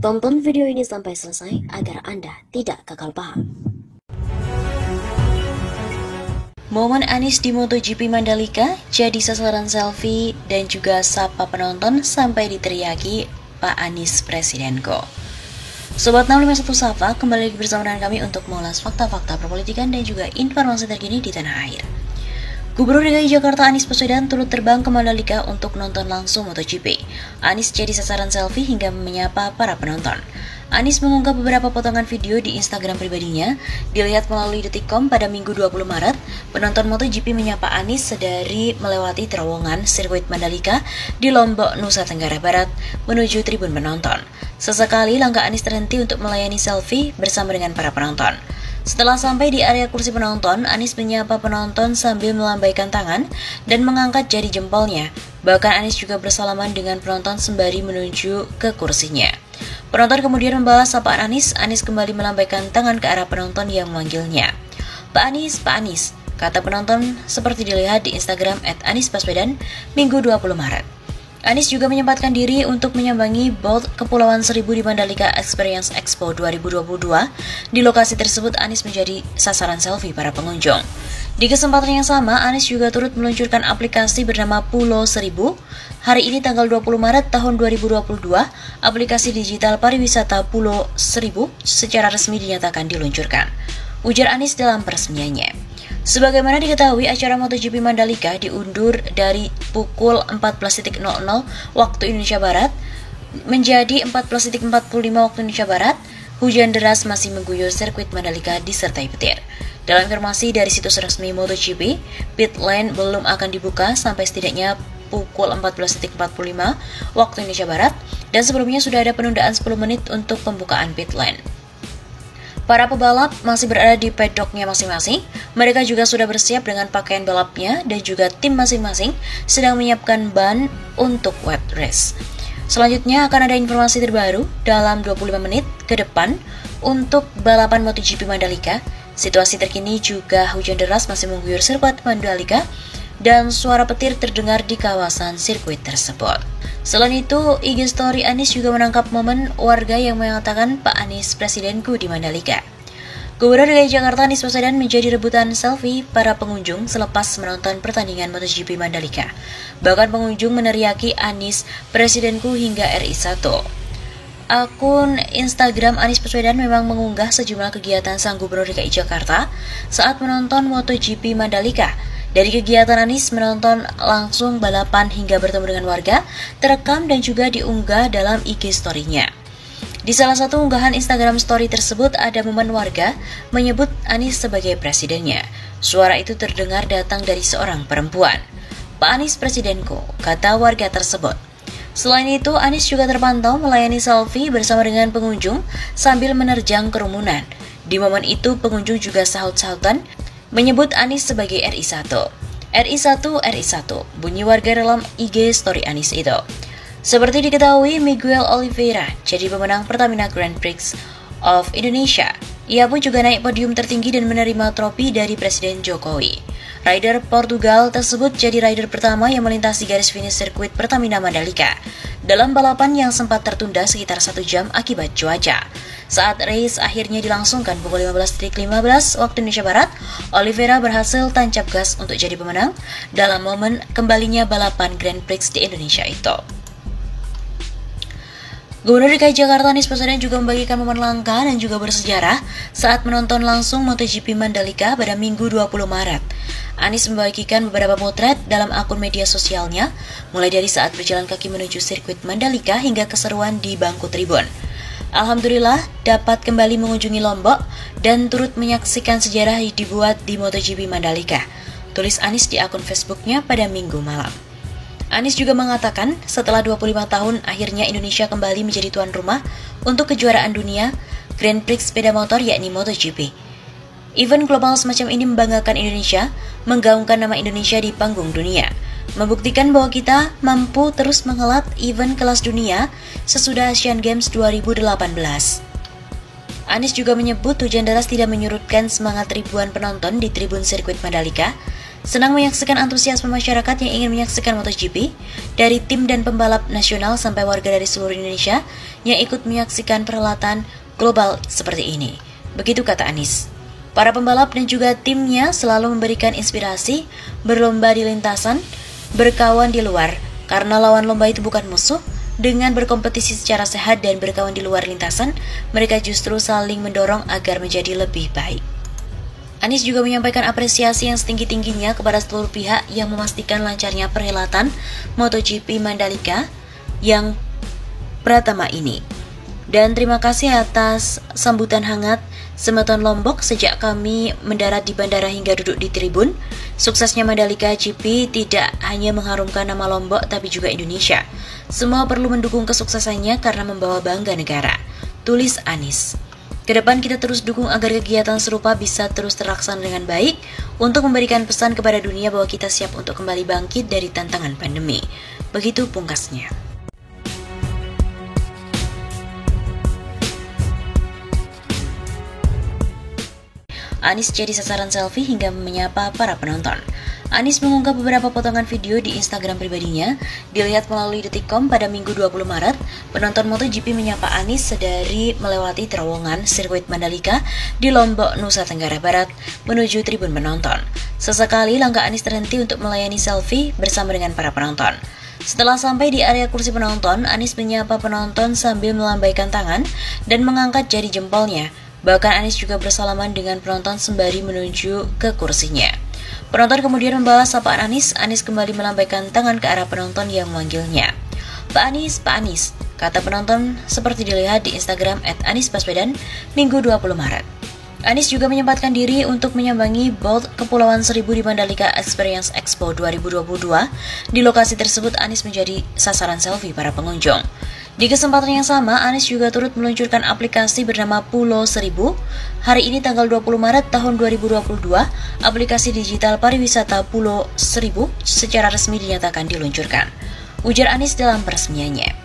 Tonton video ini sampai selesai agar Anda tidak gagal paham. Momen Anies di MotoGP Mandalika jadi sasaran selfie dan juga sapa penonton sampai diteriaki Pak Anies Presidenku. Sobat 651 Sapa, kembali lagi bersama dengan kami untuk mengulas fakta-fakta perpolitikan dan juga informasi terkini di tanah air. Gubernur DKI Jakarta Anies Baswedan turut terbang ke Mandalika untuk nonton langsung MotoGP. Anies jadi sasaran selfie hingga menyapa para penonton. Anies mengunggah beberapa potongan video di Instagram pribadinya. Dilihat melalui Detikcom pada Minggu 20 Maret, penonton MotoGP menyapa Anies sedari melewati terowongan sirkuit Mandalika di Lombok, Nusa Tenggara Barat menuju tribun penonton. Sesekali langkah Anies terhenti untuk melayani selfie bersama dengan para penonton. Setelah sampai di area kursi penonton, Anies menyapa penonton sambil melambaikan tangan dan mengangkat jari jempolnya. Bahkan Anies juga bersalaman dengan penonton sembari menuju ke kursinya. Penonton kemudian membalas sapaan Anies. Anies kembali melambaikan tangan ke arah penonton yang memanggilnya. Pak Anies, kata penonton seperti dilihat di Instagram @AniesBaswedan Minggu 20 Maret. Anies juga menyempatkan diri untuk menyambangi Bolt Kepulauan Seribu di Mandalika Experience Expo 2022. Di lokasi tersebut, Anies menjadi sasaran selfie para pengunjung. Di kesempatan yang sama, Anies juga turut meluncurkan aplikasi bernama Pulau Seribu. Hari ini tanggal 20 Maret tahun 2022, aplikasi digital pariwisata Pulau Seribu secara resmi dinyatakan diluncurkan. Ujar Anies dalam peresmiannya. Sebagaimana diketahui, acara MotoGP Mandalika diundur dari pukul 14.00 waktu Indonesia Barat menjadi 14.45 waktu Indonesia Barat. Hujan deras masih mengguyur sirkuit Mandalika disertai petir. Dalam informasi dari situs resmi MotoGP, pit lane belum akan dibuka sampai setidaknya pukul 14.45 waktu Indonesia Barat, dan sebelumnya sudah ada penundaan 10 menit untuk pembukaan pit lane. Para pebalap masih berada di paddocknya masing-masing. Mereka juga sudah bersiap dengan pakaian balapnya dan juga tim masing-masing sedang menyiapkan ban untuk wet race. Selanjutnya akan ada informasi terbaru dalam 25 menit ke depan untuk balapan MotoGP Mandalika. Situasi terkini juga hujan deras masih mengguyur sirkuit Mandalika dan suara petir terdengar di kawasan sirkuit tersebut. Selain itu, IG Story Anies juga menangkap momen warga yang mengatakan Pak Anies Presidenku di Mandalika. Gubernur DKI Jakarta Anies Baswedan menjadi rebutan selfie para pengunjung selepas menonton pertandingan MotoGP Mandalika. Bahkan pengunjung meneriaki Anies Presidenku hingga RI1. Akun Instagram Anies Baswedan memang mengunggah sejumlah kegiatan sang Gubernur DKI Jakarta saat menonton MotoGP Mandalika. Dari kegiatan Anies menonton langsung balapan hingga bertemu dengan warga, terekam dan juga diunggah dalam IG story-nya. Di salah satu unggahan Instagram story tersebut ada momen warga menyebut Anies sebagai presidennya. Suara itu terdengar datang dari seorang perempuan. Pak Anies Presidenku, kata warga tersebut. Selain itu, Anies juga terpantau melayani selfie bersama dengan pengunjung sambil menerjang kerumunan. Di momen itu, pengunjung juga sahut-sahutan menyebut Anies sebagai RI1. RI1, bunyi warga dalam IG story Anies itu. Seperti diketahui, Miguel Oliveira jadi pemenang Pertamina Grand Prix of Indonesia. Ia pun juga naik podium tertinggi dan menerima trofi dari Presiden Jokowi. Rider Portugal tersebut jadi rider pertama yang melintasi garis finish sirkuit Pertamina Mandalika dalam balapan yang sempat tertunda sekitar 1 jam akibat cuaca. Saat race akhirnya dilangsungkan pukul 15.15 waktu Indonesia Barat, Oliveira berhasil tancap gas untuk jadi pemenang dalam momen kembalinya balapan Grand Prix di Indonesia itu. Gubernur DKI Jakarta Anies Baswedan juga membagikan momen langka dan juga bersejarah saat menonton langsung MotoGP Mandalika pada Minggu 20 Maret. Anies membagikan beberapa potret dalam akun media sosialnya, mulai dari saat berjalan kaki menuju sirkuit Mandalika hingga keseruan di bangku tribun. Alhamdulillah dapat kembali mengunjungi Lombok dan turut menyaksikan sejarah yang dibuat di MotoGP Mandalika, tulis Anies di akun Facebooknya pada Minggu malam. Anies juga mengatakan setelah 25 tahun akhirnya Indonesia kembali menjadi tuan rumah untuk kejuaraan dunia Grand Prix sepeda motor yakni MotoGP. Event global semacam ini membanggakan Indonesia, menggaungkan nama Indonesia di panggung dunia, membuktikan bahwa kita mampu terus menghelat event kelas dunia sesudah Asian Games 2018. Anies juga menyebut hujan deras tidak menyurutkan semangat ribuan penonton di tribun sirkuit Mandalika. Senang menyaksikan antusiasme masyarakat yang ingin menyaksikan MotoGP, dari tim dan pembalap nasional sampai warga dari seluruh Indonesia yang ikut menyaksikan perhelatan global seperti ini. Begitu kata Anies. Para pembalap dan juga timnya selalu memberikan inspirasi, berlomba di lintasan, berkawan di luar, karena lawan lomba itu bukan musuh. Dengan berkompetisi secara sehat dan berkawan di luar lintasan, mereka justru saling mendorong agar menjadi lebih baik. Anies juga menyampaikan apresiasi yang setinggi-tingginya kepada seluruh pihak yang memastikan lancarnya perhelatan MotoGP Mandalika yang pertama ini. Dan terima kasih atas sambutan hangat semeton Lombok sejak kami mendarat di bandara hingga duduk di tribun. Suksesnya Mandalika GP tidak hanya mengharumkan nama Lombok tapi juga Indonesia. Semua perlu mendukung kesuksesannya karena membawa bangga negara, tulis Anies. Kedepan kita terus dukung agar kegiatan serupa bisa terus terlaksana dengan baik untuk memberikan pesan kepada dunia bahwa kita siap untuk kembali bangkit dari tantangan pandemi. Begitu pungkasnya. Anies jadi sasaran selfie hingga menyapa para penonton. Anies mengunggah beberapa potongan video di Instagram pribadinya. Dilihat melalui Detikcom pada Minggu 20 Maret, penonton MotoGP menyapa Anies sedari melewati terowongan sirkuit Mandalika di Lombok, Nusa Tenggara Barat menuju tribun penonton. Sesekali langkah Anies terhenti untuk melayani selfie bersama dengan para penonton. Setelah sampai di area kursi penonton, Anies menyapa penonton sambil melambaikan tangan dan mengangkat jari jempolnya. Bahkan Anies juga bersalaman dengan penonton sembari menuju ke kursinya. Penonton kemudian membalas sapaan Anies. Anies kembali melambaikan tangan ke arah penonton yang memanggilnya. Pak Anies, kata penonton seperti dilihat di Instagram @AniesBaswedan Minggu 20 Maret. Anies juga menyempatkan diri untuk menyambangi Bolt Kepulauan Seribu di Mandalika Experience Expo 2022. Di lokasi tersebut Anies menjadi sasaran selfie para pengunjung. Di kesempatan yang sama, Anies juga turut meluncurkan aplikasi bernama Pulau Seribu. Hari ini tanggal 20 Maret tahun 2022, aplikasi digital pariwisata Pulau Seribu secara resmi dinyatakan diluncurkan. Ujar Anies dalam peresmiannya.